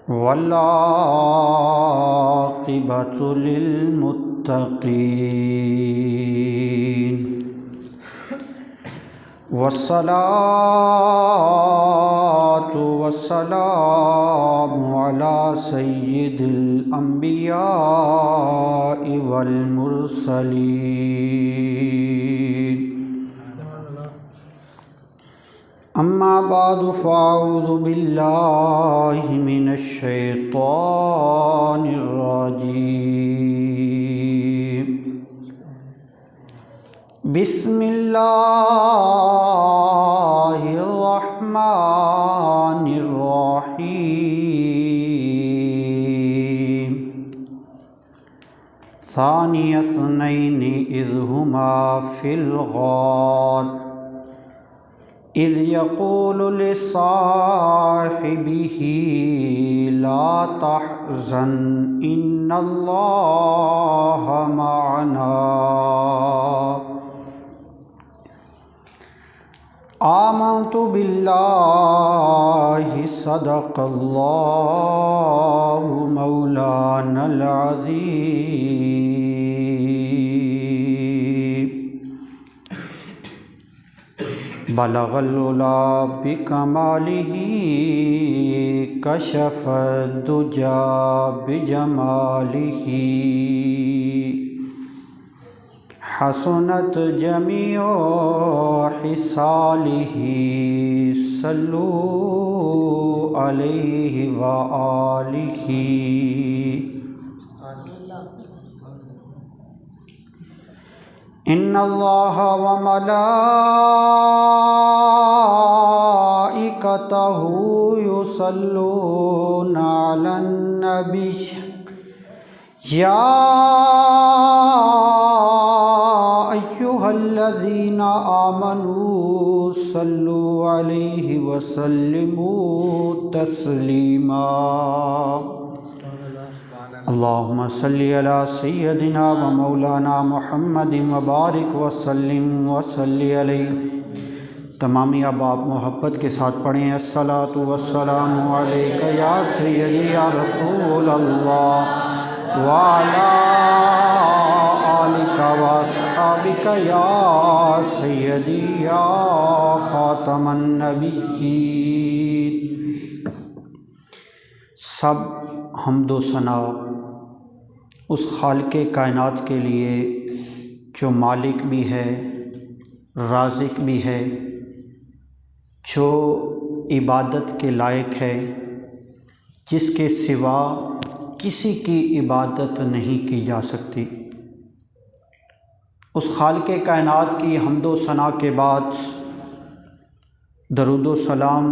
والعاقبۃ للمتقین والصلاة والسلام علی سید الانبیاء والمرسلین اما بعد فاعوذ باللہ من الشیطان الرجیم بسم اللہ الرحمن الرحیم ثانی اثنین اذ ہما فی الغار اذ یقول لصاحبہ لا تحزن ان اللہ معنا آمنت باللہ صدق اللہ مولانا العظیم بلغ العلا بکمالہ کشف الدجا بجمالہ حسنت جمیع خصالہ صلوا علیہ وآلہ ان اللہ وملائکتہ یصلون علی النبی یا ایہا الذین آمنوا صلوا علیہ وسلموا تسلیما اللہم صلی علی سیدنا و مولانا محمد وبارک وسلم وصلی علیہ۔ تمامی احباب محبت کے ساتھ پڑھیں الصلاۃ والسلام علیک یا سیدی یا رسول اللہ وعلی آلک واصحابک یا سیدی یا خاتم النبیین۔ سب حمد و ثنا اس خالق کائنات کے لیے جو مالک بھی ہے، رازق بھی ہے، جو عبادت کے لائق ہے، جس کے سوا کسی کی عبادت نہیں کی جا سکتی۔ اس خالق کائنات کی حمد و ثنا کے بعد درود و سلام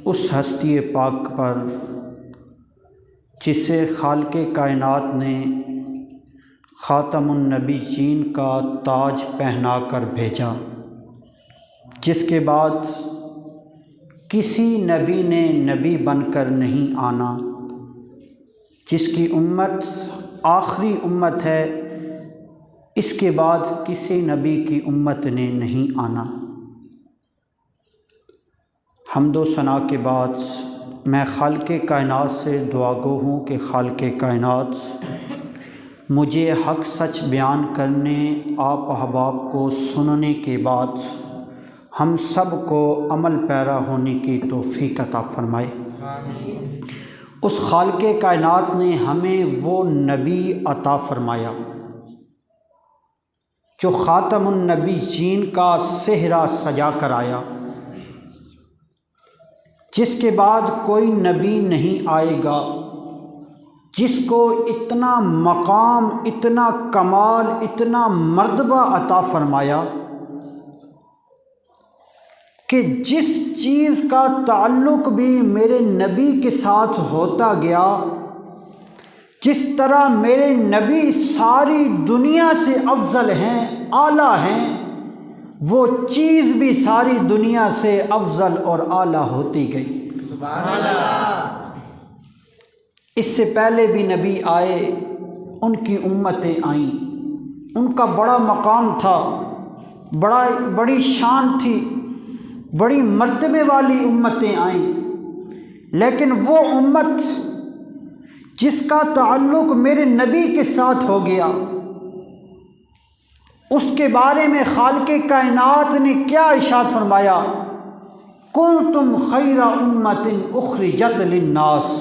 اس ہستی پاک پر جسے خالق کائنات نے خاتم النبیین کا تاج پہنا کر بھیجا، جس کے بعد کسی نبی نے نبی بن کر نہیں آنا، جس کی امت آخری امت ہے، اس کے بعد کسی نبی کی امت نے نہیں آنا۔ حمد و ثنا کے بعد میں خالق کائنات سے دعا گو ہوں کہ خالق کائنات مجھے حق سچ بیان کرنے، آپ احباب کو سننے کے بعد ہم سب کو عمل پیرا ہونے کی توفیق عطا فرمائے۔ اس خالق کائنات نے ہمیں وہ نبی عطا فرمایا جو خاتم النبیین کا صحرا سجا کر آیا، جس کے بعد کوئی نبی نہیں آئے گا، جس کو اتنا مقام، اتنا کمال، اتنا مرتبہ عطا فرمایا کہ جس چیز کا تعلق بھی میرے نبی کے ساتھ ہوتا گیا، جس طرح میرے نبی ساری دنیا سے افضل ہیں، اعلیٰ ہیں، وہ چیز بھی ساری دنیا سے افضل اور اعلیٰ ہوتی گئی۔ سبحان اللہ۔ اس سے پہلے بھی نبی آئے، ان کی امتیں آئیں، ان کا بڑا مقام تھا، بڑی شان تھی، بڑی مرتبے والی امتیں آئیں، لیکن وہ امت جس کا تعلق میرے نبی کے ساتھ ہو گیا، اس کے بارے میں خالق کائنات نے کیا ارشاد فرمایا؟ کنتم خیر امت اخرجت للناس،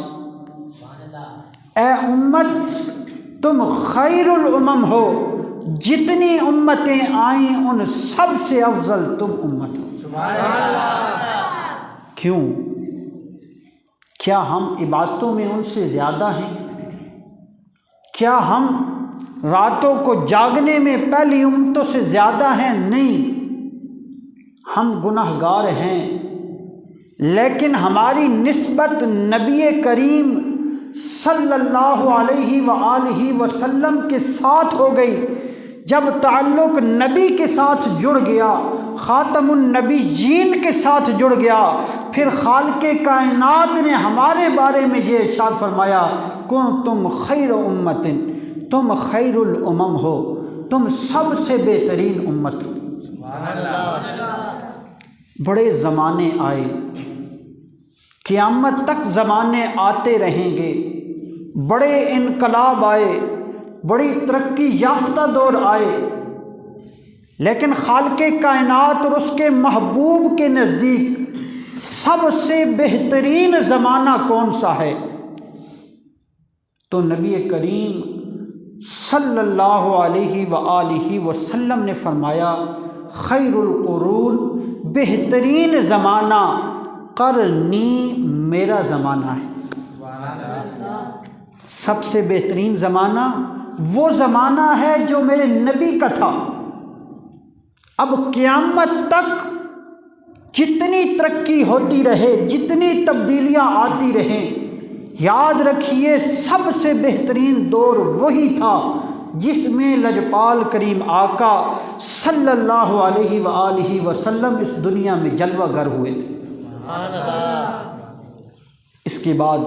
اے امت تم خیر الامم ہو، جتنی امتیں آئیں ان سب سے افضل تم امت ہو۔ سبحان اللہ۔ کیوں؟ کیا ہم عبادتوں میں ان سے زیادہ ہیں؟ کیا ہم راتوں کو جاگنے میں پہلی امتوں سے زیادہ ہیں؟ نہیں، ہم گناہگار ہیں، لیکن ہماری نسبت نبی کریم صلی اللہ علیہ وآلہ وسلم کے ساتھ ہو گئی۔ جب تعلق نبی کے ساتھ جڑ گیا، خاتم النبیین کے ساتھ جڑ گیا، پھر خالق کائنات نے ہمارے بارے میں یہ ارشاد فرمایا، کنتم خیر امت، تم خیر الامم ہو، تم سب سے بہترین امت ہو۔ بڑے زمانے آئے، قیامت تک زمانے آتے رہیں گے، بڑے انقلاب آئے، بڑی ترقی یافتہ دور آئے، لیکن خالق کائنات اور اس کے محبوب کے نزدیک سب سے بہترین زمانہ کون سا ہے؟ تو نبی کریم صلی اللہ علیہ وآلہ وسلم نے فرمایا، خیر القرون، بہترین زمانہ قرنی، میرا زمانہ ہے۔ سب سے بہترین زمانہ وہ زمانہ ہے جو میرے نبی کا تھا۔ اب قیامت تک جتنی ترقی ہوتی رہے، جتنی تبدیلیاں آتی رہیں، یاد رکھیے سب سے بہترین دور وہی تھا جس میں لجپال کریم آقا صلی اللہ علیہ وآلہ وسلم اس دنیا میں جلوہ گر ہوئے تھے۔ اس کے بعد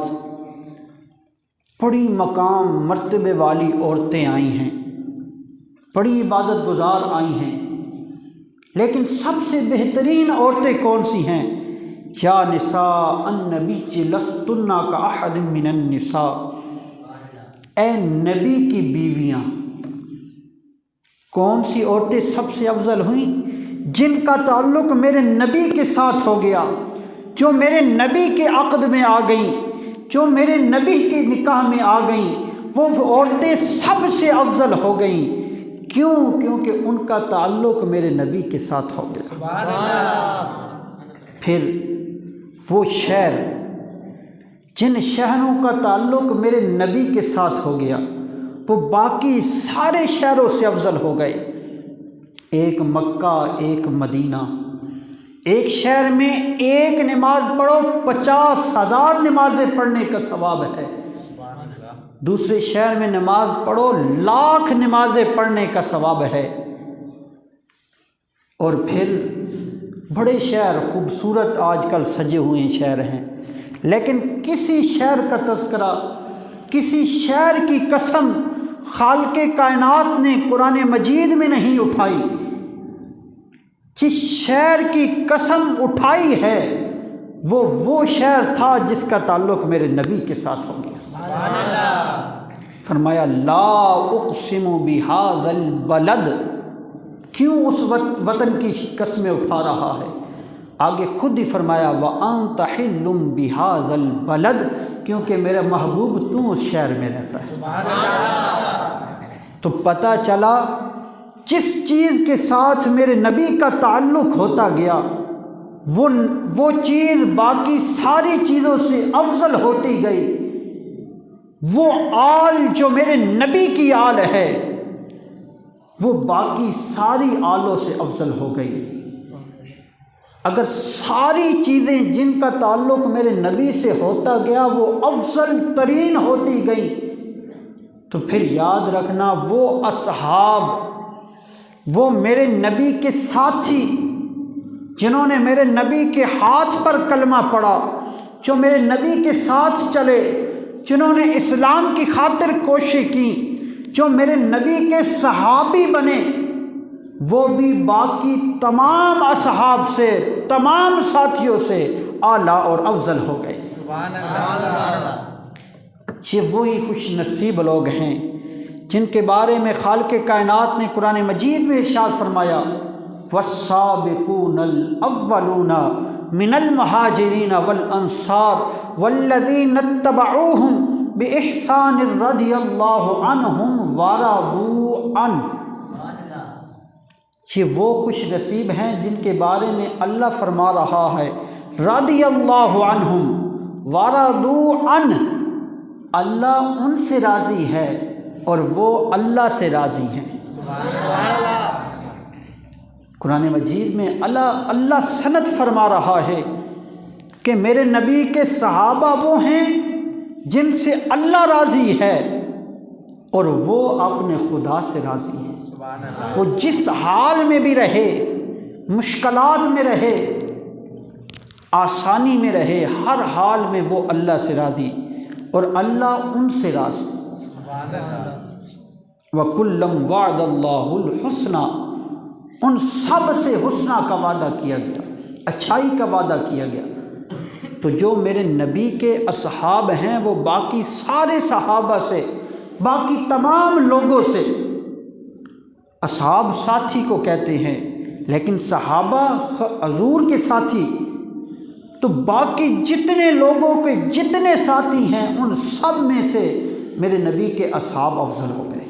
بڑی مقام مرتبے والی عورتیں آئی ہیں، بڑی عبادت گزار آئی ہیں، لیکن سب سے بہترین عورتیں کون سی ہیں؟ یا نساء النبی لستن کاحد من النساء، اے نبی کی بیویاں۔ کون سی عورتیں سب سے افضل ہوئیں؟ جن کا تعلق میرے نبی کے ساتھ ہو گیا، جو میرے نبی کے عقد میں آ گئیں، جو میرے نبی کے نکاح میں آ گئیں، وہ عورتیں سب سے افضل ہو گئیں۔ کیوں؟ کیونکہ ان کا تعلق میرے نبی کے ساتھ ہو گیا۔ سبحان اللہ۔ پھر وہ شہر، جن شہروں کا تعلق میرے نبی کے ساتھ ہو گیا، وہ باقی سارے شہروں سے افضل ہو گئے۔ ایک مکہ، ایک مدینہ، ایک شہر میں ایک نماز پڑھو 50,000 نمازیں پڑھنے کا ثواب ہے، دوسرے شہر میں نماز پڑھو 1,00,000 نمازیں پڑھنے کا ثواب ہے۔ اور پھر بڑے شہر، خوبصورت آج کل سجے ہوئے شہر ہیں، لیکن کسی شہر کا تذکرہ، کسی شہر کی قسم خالق کائنات نے قرآن مجید میں نہیں اٹھائی۔ جس شہر کی قسم اٹھائی ہے وہ شہر تھا جس کا تعلق میرے نبی کے ساتھ ہو گیا۔ فرمایا لا اقسم بہذا البلد، کیوں اس وطن کی قسمیں اٹھا رہا ہے؟ آگے خود ہی فرمایا وانت حل بہذا البلد، کیونکہ میرا محبوب تو اس شہر میں رہتا ہے۔ تو پتہ چلا جس چیز کے ساتھ میرے نبی کا تعلق ہوتا گیا، وہ چیز باقی ساری چیزوں سے افضل ہوتی گئی۔ وہ آل جو میرے نبی کی آل ہے، وہ باقی ساری آلوں سے افضل ہو گئی۔ اگر ساری چیزیں جن کا تعلق میرے نبی سے ہوتا گیا وہ افضل ترین ہوتی گئی، تو پھر یاد رکھنا وہ اصحاب، وہ میرے نبی کے ساتھی جنہوں نے میرے نبی کے ہاتھ پر کلمہ پڑھا، جو میرے نبی کے ساتھ چلے، جنہوں نے اسلام کی خاطر کوشش کی، جو میرے نبی کے صحابی بنے، وہ بھی باقی تمام اصحاب سے، تمام ساتھیوں سے اعلیٰ اور افضل ہو گئے۔ یہ وہی خوش نصیب لوگ ہیں جن کے بارے میں خالق کائنات نے قرآن مجید میں ارشاد فرمایا والسابقون الاولون من المہاجرین والانصار والذین اتبعوہم بإحسان رضی اللہ عنہم ورضوا عنہ۔ یہ وہ خوش نصیب ہیں جن کے بارے میں اللہ فرما رہا ہے رضی اللہ عنہم ورضوا عنہ، اللہ ان سے راضی ہے اور وہ اللہ سے راضی ہیں۔ قرآن مجید میں اللہ سند فرما رہا ہے کہ میرے نبی کے صحابہ وہ ہیں جن سے اللہ راضی ہے اور وہ اپنے خدا سے راضی ہیں۔ وہ جس حال میں بھی رہے، مشکلات میں رہے، آسانی میں رہے، ہر حال میں وہ اللہ سے راضی اور اللہ ان سے راضی۔ وَكُلًّا وَعَدَ اللَّهُ الْحُسْنَى، ان سب سے حسنہ کا وعدہ کیا گیا، اچھائی کا وعدہ کیا گیا۔ تو جو میرے نبی کے اصحاب ہیں وہ باقی سارے صحابہ سے، باقی تمام لوگوں سے، اصحاب ساتھی کو کہتے ہیں لیکن صحابہ حضور کے ساتھی، تو باقی جتنے لوگوں کے جتنے ساتھی ہیں ان سب میں سے میرے نبی کے اصحاب افضل ہو گئے۔